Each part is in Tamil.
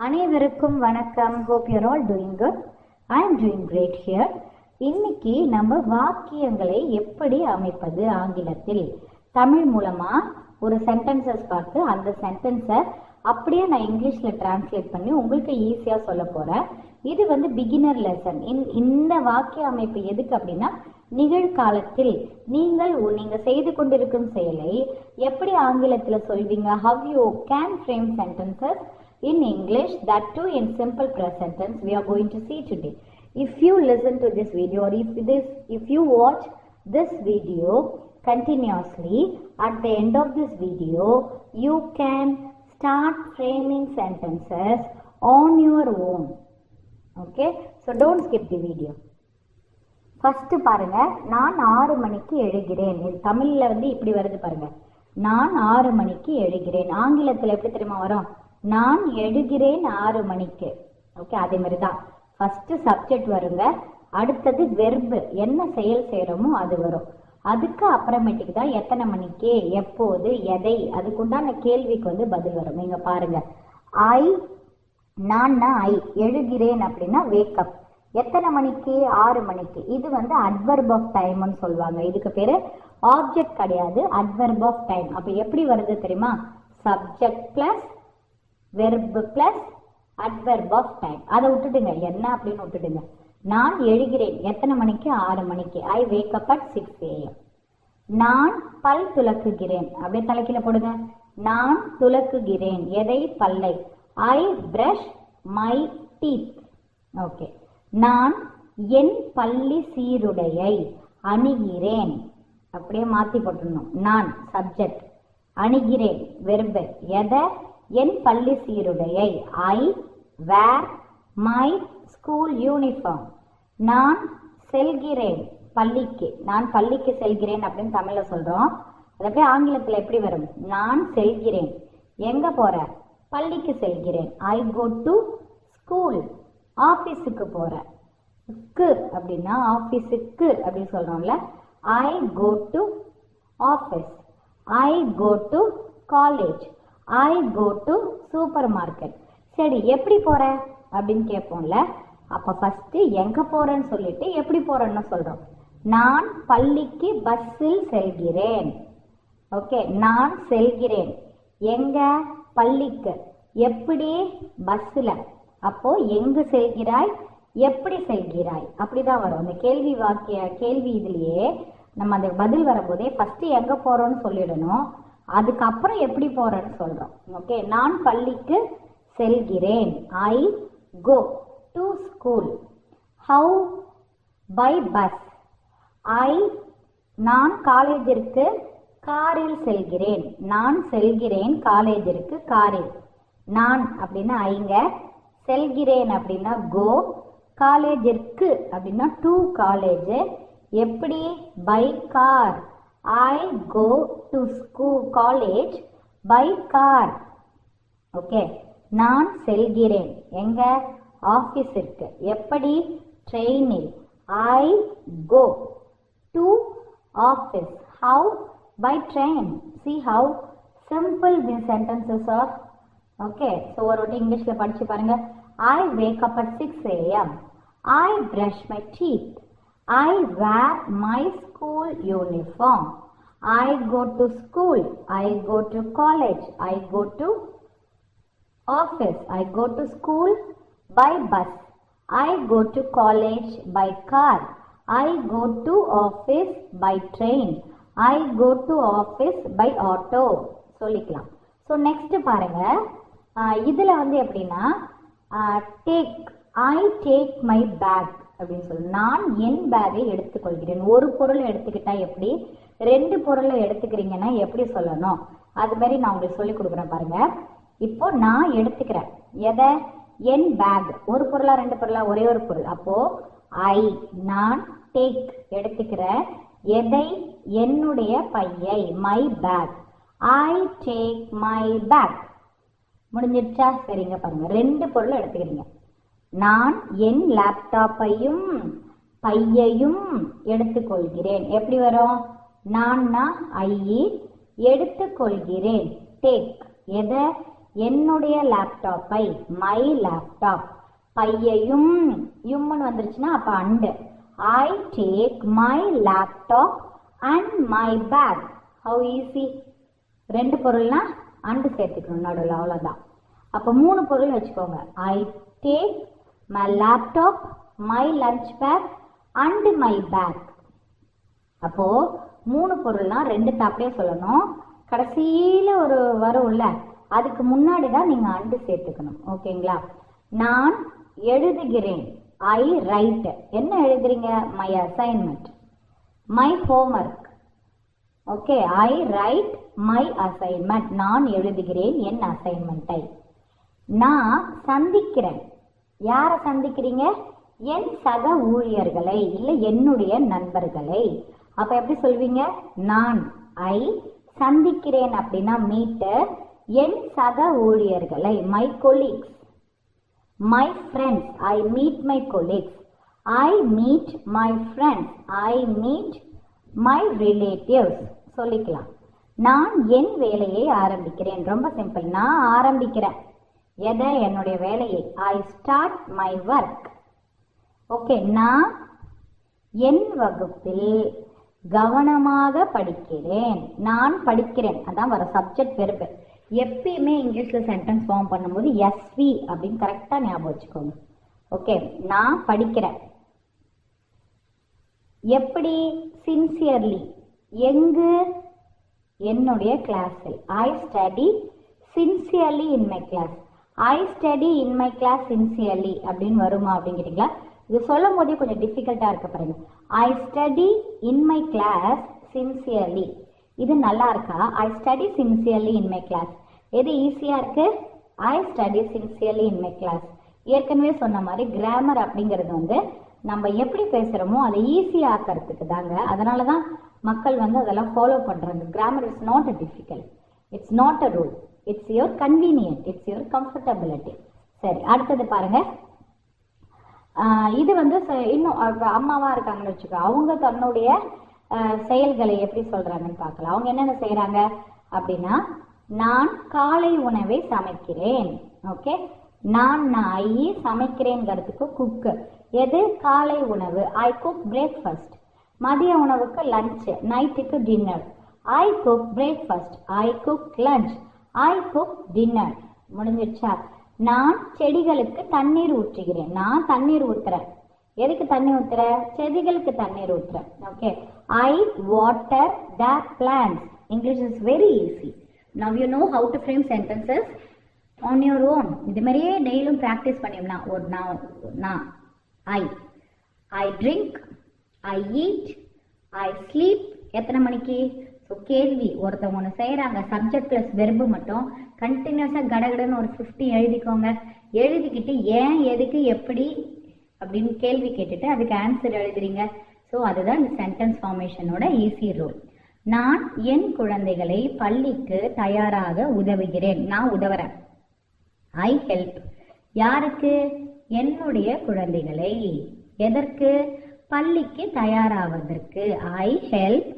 அனைவருக்கும் வணக்கம். hope you're all doing good. I am doing great here. இன்னைக்கு நம்ம வாக்கியங்களை எப்படி அமைப்பது ஆங்கிலத்தில் தமிழ் மூலமா ஒரு சென்டென்சஸ் பார்த்து அந்த சென்டென்ஸை அப்படியே நான் இங்கிலீஷ்ல டிரான்ஸ்லேட் பண்ணி உங்களுக்கு ஈஸியா சொல்ல போறேன். இது பிகினர் லெசன். இந்த வாக்கிய அமைப்பு எதுக்கு அப்படின்னா நிகழ்காலத்தில் நீங்க செய்து கொண்டிருக்கும் செயலை எப்படி ஆங்கிலத்துல சொல்வீங்க, how you can frame sentences in English, that too in simple present tense, we are going to see today. If you listen to this video or if you watch this video continuously, at the end of this video you can start framing sentences on your own. Okay, so don't skip the video. First பாருங்க, நான் 6 மணிக்கு எழுகிறேன். இது தமிழ்ல இப்படி வருது பாருங்க. நான் 6 மணிக்கு எழுகிறேன். ஆங்கிலத்துல எப்படி தெரியுமா வரும்? நான் எழுகிறேன் 6 மணிக்கு. ஓகே, அதே மாதிரி தான். ஃபர்ஸ்ட் சப்ஜெக்ட் வருங்க, அடுத்தது வெர்பு, என்ன செயல் செய்யறோமோ அது வரும். அதுக்கு அப்புறமேட்டுக்கு தான் எத்தனை மணிக்கு, எப்போது, எதை, அதுக்குண்டான கேள்விக்கு பதில் வரும். நீங்க பாருங்க, நான் எழுகிறேன் அப்படின்னா வேக்கப். எத்தனை மணிக்கு? 6 மணிக்கு. இது அட்வர்ப் ஆஃப் டைம்னு சொல்லுவாங்க. இதுக்கு பேரு ஆப்ஜெக்ட் கிடையாது, அட்வர்ப் ஆஃப் டைம். அப்ப எப்படி வருது தெரியுமா? Subject plus verb plus adverb of time. அதை விட்டுடுங்க, என்ன அப்படின்னு விட்டுடுங்க. நான் எழுகிறேன் எத்தனை மணிக்கு? 6 மணிக்கு. ஐ வேக் அப் அட் 6 AM. நான் பல் துலக்குகிறேன், அப்படியே தலைக்கீழ போடுங்க. நான் துலக்குகிறேன் எதை? பல்லை. ஐ பிரஷ் மை டீத். ஓகே. நான் என் பள்ளி சீருடையை அணிகிறேன், அப்படியே மாத்தி போட்டுடணும். நான் சப்ஜெக்ட், அணிகிறேன் வெர்பு, எதை? என் பள்ளி சீருடையை. ஐ வேர் மை ஸ்கூல் யூனிஃபார்ம். நான் செல்கிறேன் பள்ளிக்கு. நான் பள்ளிக்கு செல்கிறேன் அப்படின்னு தமிழ்ல சொல்றோம். அதே ஆங்கிலத்துல எப்படி வரும்? நான் செல்கிறேன். எங்க போற? பள்ளிக்கு செல்கிறேன். I go to school. ஆபீஸுக்கு போற. க்கு அப்படின்னா ஆபீஸுக்கு அப்படின்னு சொல்றோம்ல. I go to office. I go to college. I go to supermarket. சரி, எப்படி போற அப்படின்னு கேட்போம்ல. அப்ப ஃபர்ஸ்ட் எங்க போறேன்னு சொல்லிட்டு எப்படி போறேன்னு சொல்றோம். நான் பள்ளிக்கு பஸ்ஸில் செல்கிறேன். ஓகே, நான் செல்கிறேன் எங்க? பள்ளிக்கு. எப்படி? பஸ்ல. அப்போ எங்கு செல்கிறாய், எப்படி செல்கிறாய், அப்படிதான் வரும். அந்த கேள்வி இதுலயே நம்ம அந்த பதில் வரும்போதே ஃபர்ஸ்ட் எங்க போறோம்னு சொல்லிடணும், அதுக்கப்புறம் எப்படி போறேன்னு சொல்றோம். ஓகே, நான் பள்ளிக்கு செல்கிறேன். I go to school. How? By bus. நான் காலேஜிற்கு காரில் செல்கிறேன். நான் செல்கிறேன் காலேஜிற்கு காரில். நான் அப்படின்னா ஐங்க, செல்கிறேன் அப்படின்னா கோ, காலேஜிற்கு அப்படின்னா டு காலேஜ். எப்படி? By car. I go to school college by car. Okay, நான் செல்கிறேன் எங்க? ஆபீஸிற்கு. எப்படி? ட்ரெயினில். I go to office. How? By train. See how simple these sentences are. Okay, so ஒரு வாட்டி இங்கிலீஷ்ல படிச்சு பாருங்க. I wake up at 6 AM. I brush my teeth. I wear my school uniform. I go to school. I go to college. I go to office. I go to school by bus. I go to college by car. I go to office by train. I go to office by auto. சொல்லிக்கலாம். So next பாருங்க, இதுல எப்படின்னா take. I take my bag அப்படின்னு சொல்லு. நான் என் பேக்கை எடுத்துக்கொள்கிறேன். ஒரு பொருளை எடுத்துக்கிட்டா எப்படி, 2 பொருளை எடுத்துக்கிறீங்கன்னா எப்படி சொல்லணும், அது மாதிரி நான் உங்களுக்கு சொல்லி கொடுக்குறேன் பாருங்க. இப்போ நான் எடுத்துக்கிறேன் எதை? என் பேக். ஒரு பொருளா 2 பொருளா? ஒரே ஒரு பொருள். அப்போ ஐ, நான் டேக் எடுத்துக்கிறேன் எதை? என்னுடைய பையை. My bag. I take my bag. முடிஞ்சிருச்சா? சரிங்க பாருங்க, 2 பொருளை எடுத்துக்கிறீங்க. நான் என் லேப்டாப்பையும் பையையும் எடுத்துக்கொள்கிறேன். எப்படி வரும்? நான் ஐ எடுத்துக்கொள்கிறேன். டேக் எதை? என்னுடைய லேப்டாப்பை, மை லேப்டாப். பையையும் யும்னு வந்துருச்சுன்னா அப்ப and. I take my laptop and my bag. How easy. 2 பொருள்னா அண்டு சேர்த்துக்கணும் நடுவில், அவ்வளோதான். அப்போ 3 பொருள் வச்சுக்கோங்க. I take my laptop, my lunch bag and my bag. அப்போ 3 பொருள்னா 2 அப்படியே சொல்லணும். கடைசியில ஒரு வரும்ல, அதுக்கு முன்னாடி தான் நீங்க அண்டு சேர்த்துக்கணும். ஓகேங்களா? நான் எழுதுகிறேன். ஐ ரைட். என்ன எழுதுறீங்க? My assignment, my homework. Okay, I right my assignment. நான் எழுதுகிறேன் என் அசைன்மெண்ட்டை. நான் சந்திக்கிறேன். யாரை சந்திக்கிறீங்க? என் சக ஊழியர்களை, இல்லை என்னுடைய நண்பர்களை. அப்ப எப்படி சொல்வீங்க? நான் ஐ சந்திக்கிறேன் அப்படின்னா மீட். என் சக ஊழியர்களை, my colleagues. My friends, I meet my colleagues. I meet my friends. I meet my relatives. சொல்லிக்கலாம். நான் என் வேலையை ஆரம்பிக்கிறேன். ரொம்ப சிம்பிள். நான் ஆரம்பிக்கிறேன் எதை? என்னுடைய வேலையை. I start my work. Okay, நான் என் வகுப்பில் கவனமாக படிக்கிறேன். நான் படிக்கிறேன், அதான் வர சப்ஜெக்ட் வெர்பு. எப்பயுமே இங்கிலீஷ்ல சென்டென்ஸ் ஃபார்ம் பண்ணும்போது எஸ்வி அப்படின்னு கரெக்டா ஞாபகம் வச்சுக்கோங்க. ஓகே, நான் படிக்கிறேன். எப்படி? சின்சியர்லி. எங்கு? என்னுடைய கிளாஸில். I study sincerely in my class. I study in my class sincerely அப்படின்னு வருமா அப்படிங்கிறீங்களா? இது சொல்லும் போதே கொஞ்சம் டிஃபிகல்ட்டா இருக்க பாருங்க. I study in my class sincerely. இது நல்லா இருக்கா? I study sincerely in my class. எது ஈஸியா இருக்கு? I study sincerely in my class. ஏற்கனவே சொன்ன மாதிரி கிராமர் அப்படிங்கிறது வந்து நம்ம எப்படி பேசுறோமோ அதை ஈஸியா ஆக்கிறதுக்கு தாங்க. அதனாலதான் மக்கள் வந்து அதெல்லாம் ஃபாலோ பண்றாங்க. Grammar is not a difficult. It's not a rule. It's your convenient. It's your comfortability. சரி, அடுத்தது பாருங்க. இது வந்து இன்னும் அம்மாவா இருக்காங்கன்னு வச்சுக்கோ, அவங்க தன்னுடைய செயல்களை எப்படி சொல்றாங்கன்னு பார்க்கலாம். அவங்க என்னென்ன செய்யறாங்க அப்படின்னா, நான் காலை உணவை சமைக்கிறேன். ஓகே, நான் ஐ சமைக்கிறேங்கிறதுக்கு குக். எது? காலை உணவு. I cook breakfast. மதிய உணவுக்கு லஞ்ச், நைட்டுக்கு dinner. I cook breakfast. I cook lunch. I cook dinner. முடிஞ்சிடுச்சா? நான் செடிகளுக்கு தண்ணீர் ஊற்றுகிறேன். நான் தண்ணீர் ஊத்துறேன். எதுக்கு தண்ணி ஊத்துற? செடிகளுக்கு தண்ணீர் ஊத்துறேன். Okay, I water the plants. English is very easy. Now you know how to frame sentences on your own. இது மாதிரியே டெய்லியும் ப்ராக்டிஸ் பண்ணிடலாம். ஒரு நான் ஐ drink, I eat, I sleep. எத்தனை மணிக்கு? ஸோ கேள்வி. ஒருத்தவங்க ஒன்று செய்கிறாங்க, சப்ஜெக்ட் ப்ளஸ் வெர்பு மட்டும் கண்டினியூஸாக கடகடன்னு ஒரு 50 எழுதிக்கோங்க. எழுதிக்கிட்டு ஏன், எதுக்கு, எப்படி அப்படின்னு கேள்வி கேட்டுட்டு அதுக்கு ஆன்சர் எழுதுறீங்க. ஸோ அதுதான் இந்த சென்டென்ஸ் ஃபார்மேஷனோட ஈஸி ரூல். நான் என் குழந்தைகளை பள்ளிக்கு தயாராக உதவுகிறேன். நான் உதவுறேன். I help. யாருக்கு? என்னுடைய குழந்தைகளை. எதற்கு? பள்ளிக்கு தயாராவதற்கு. I help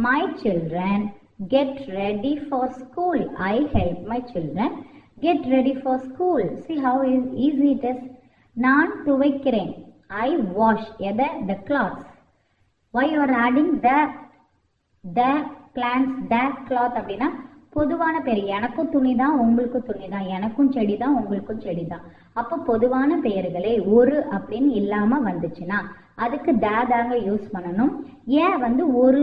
my children get ready for school. I help my children get ready for school. See how easy it is. நான் துவைக்கிறேன். I wash. எதை? the clothes. Why you are adding the plants, the cloth அப்படின்னா பொதுவான பெயர். எனக்கும் துணி தான், உங்களுக்கும் துணி தான். எனக்கும் செடி தான், உங்களுக்கும் செடி தான். அப்போ பொதுவான பெயர்களை ஒரு அப்படின்னு இல்லாம வந்துச்சுன்னா அதுக்கு தாங்க யூஸ் பண்ணணும். ஏன் வந்து ஒரு.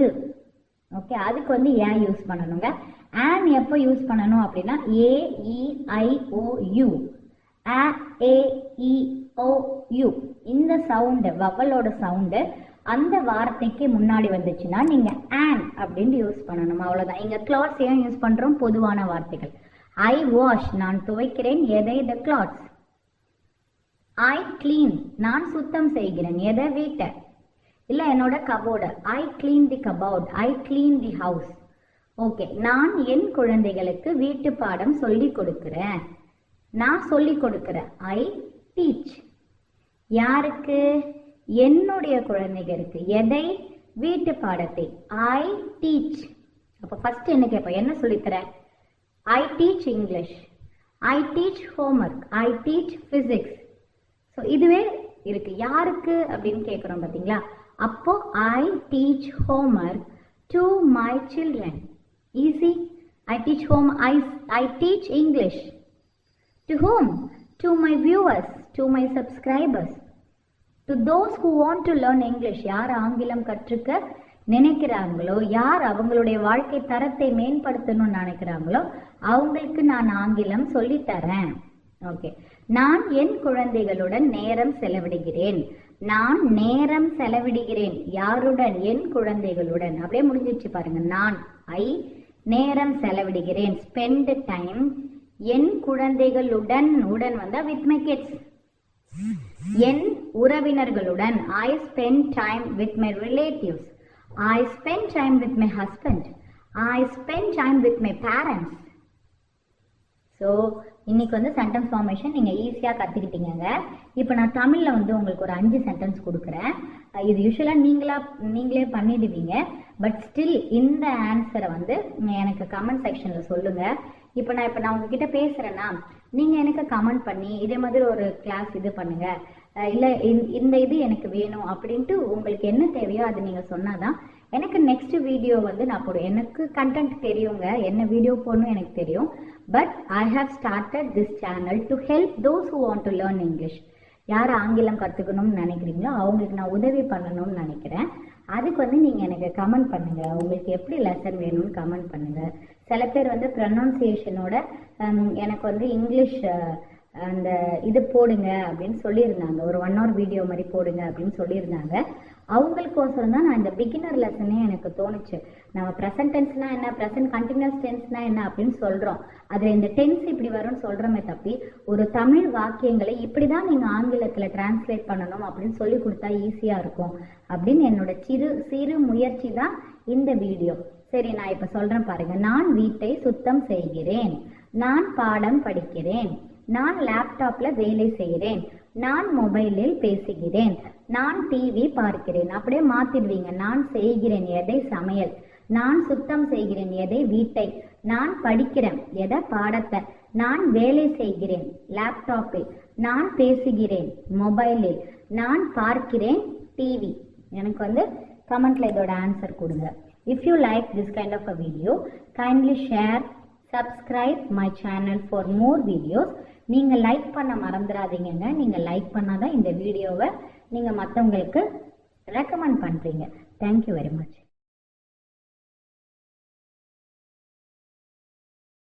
ஓகே, அதுக்கு வந்து ஏன் யூஸ் பண்ணணுங்க. ஆன் எப்போ யூஸ் பண்ணணும் அப்படின்னா AEIOU, AEIOU இந்த சவுண்டு, வவலோட சவுண்டு அந்த வார்த்தைக்கு முன்னாடி வந்துச்சுன்னா நீங்க ஆன் அப்படின்னு யூஸ் பண்ணணும். அவ்வளவுதான். இங்க கிளாத்ஸ் ஏன் யூஸ் பண்றோம்? பொதுவான வார்த்தைகள். ஐ வாஷ். நான் துவைக்கிறேன். எதை? the clothes. I clean. நான் சுத்தம் செய்கிறேன். எதை? வீட்டை. இல்ல என்னோட cupboard. I clean the cupboard. I clean the house. Okay, நான் என் குழந்தைகளுக்கு வீட்டு பாடம் சொல்லி கொடுக்கிறேன். நான் சொல்லி கொடுக்கிறேன். I teach. யாருக்கு? என்னுடைய குழந்தைகளுக்கு. எதை? வீட்டு பாடத்தை. I teach. அப்ப ஃபர்ஸ்ட் என்ன கேட்போம்? என்ன சொல்லித்தர? I teach English. I teach homework. I teach physics. So இதுவே இருக்கு. யாருக்கு அப்படின்னு கேட்குறோம் பார்த்தீங்களா? அப்போ I teach homework to my children. Easy. I teach I teach English. To whom? To my viewers, to my subscribers. To those who want to learn English. யார் ஆங்கிலம் கற்றுக்க நினைக்கிறாங்களோ, யார் அவங்களுடைய வாழ்க்கை தரத்தை மேம்படுத்தணும்னு நினைக்கிறாங்களோ அவங்களுக்கு நான் ஆங்கிலம் சொல்லித்தரேன். ஓகே. நான் என் குழந்தைகளுடன் நேரம் செலவிடுகிறேன். நான் நேரம் செலவிடுகிறேன். யாருடன்? என் குழந்தைகளுடன். அப்படியே முடிஞ்சிச்சு பாருங்க. நான் நேரம் செலவிடுகிறேன். Spend time. என் குழந்தைகளுடன், உடன் வந்தா வித் மை கிட்ஸ். என் உறவினர்களுடன். I spend time with my relatives. I spend time with my husband. I spend time with my parents. So இன்னைக்கு வந்து சென்டென்ஸ் ஃபார்மேஷன் நீங்கள் ஈஸியாக கற்றுக்கிட்டீங்க. இப்போ நான் தமிழில் வந்து உங்களுக்கு ஒரு 5 சென்டென்ஸ் கொடுக்குறேன். இது யூஸ்வலாக நீங்களே பண்ணிடுவீங்க. பட் ஸ்டில் இந்த ஆன்சரை வந்து எனக்கு கமெண்ட் செக்ஷனில் சொல்லுங்கள். இப்போ நான் உங்ககிட்ட பேசுகிறேன்னா நீங்கள் எனக்கு கமெண்ட் பண்ணி இதே மாதிரி ஒரு கிளாஸ் இது பண்ணுங்கள், இல்லை இந்த இது எனக்கு வேணும் அப்படின்ட்டு உங்களுக்கு என்ன தேவையோ அது நீங்கள் சொன்னாதான் எனக்கு நெக்ஸ்ட் வீடியோ வந்து நான் போடுவேன். எனக்கு கண்டென்ட் தெரியுங்க, என்ன வீடியோ போடணும் எனக்கு தெரியும். But I have started this channel to help those who want to learn English. யார் ஆங்கிலம் கற்றுக்கணும்னு நினைக்கிறீங்களோ அவங்களுக்கு நான் உதவி பண்ணணும்னு நினைக்கிறேன். அதுக்கு வந்து நீங்கள் எனக்கு கமெண்ட் பண்ணுங்கள். உங்களுக்கு எப்படி லெசன் வேணும்னு கமெண்ட் பண்ணுங்கள். சில பேர் வந்து ப்ரொனவுன்சியேஷனோட எனக்கு வந்து இங்கிலீஷ் அந்த இது போடுங்க அப்படின்னு சொல்லியிருந்தாங்க. ஒரு 1 hour வீடியோ மாதிரி போடுங்க அப்படின்னு சொல்லியிருந்தாங்க. அவங்களுக்கோசரம் தான் நான் இந்த பிகினர் லெசனே எனக்கு தோணுச்சு. நம்ம ப்ரெசன்ட் டென்ஸ்னா என்ன, ப்ரெசன்ட் கண்டினியூஸ் டென்ஸ்னா என்ன அப்படின்னு சொல்கிறோம். அதில் இந்த டென்ஸ் இப்படி வரும்னு சொல்கிறோமே தப்பி ஒரு தமிழ் வாக்கியங்களை இப்படி தான் நீங்கள் ஆங்கிலத்தில் டிரான்ஸ்லேட் பண்ணணும் அப்படின்னு சொல்லி கொடுத்தா ஈஸியாக இருக்கும் அப்படின்னு என்னோட சிறு முயற்சி தான் இந்த வீடியோ. சரி, நான் இப்போ சொல்கிறேன் பாருங்க. நான் வீட்டை சுத்தம் செய்கிறேன். நான் பாடம் படிக்கிறேன். நான் லேப்டாப்ல வேலை செய்கிறேன். நான் மொபைலில் பேசுகிறேன். நான் டிவி பார்க்கிறேன். அப்படியே மாத்திடுவீங்க. நான் செய்கிறேன் எதை? சமையல். நான் சுத்தம் செய்கிறேன் எதை? வீட்டை. நான் படிக்கிறேன் எதை? பாடத்தை. நான் வேலை செய்கிறேன் லேப்டாப்பில். நான் பேசுகிறேன் மொபைலில். நான் பார்க்கிறேன் டிவி. எனக்கு வந்து கமெண்ட்ல இதோட ஆன்சர் கொடுங்க. If you like this kind of a video, kindly share, subscribe my channel for more videos. நீங்கள் லைக் பண்ண மறந்துடாதீங்க. நீங்கள் லைக் பண்ணாதான் இந்த வீடியோவை நீங்கள் மற்றவங்களுக்கு ரெக்கமெண்ட் பண்ணுறீங்க. Thank you very much.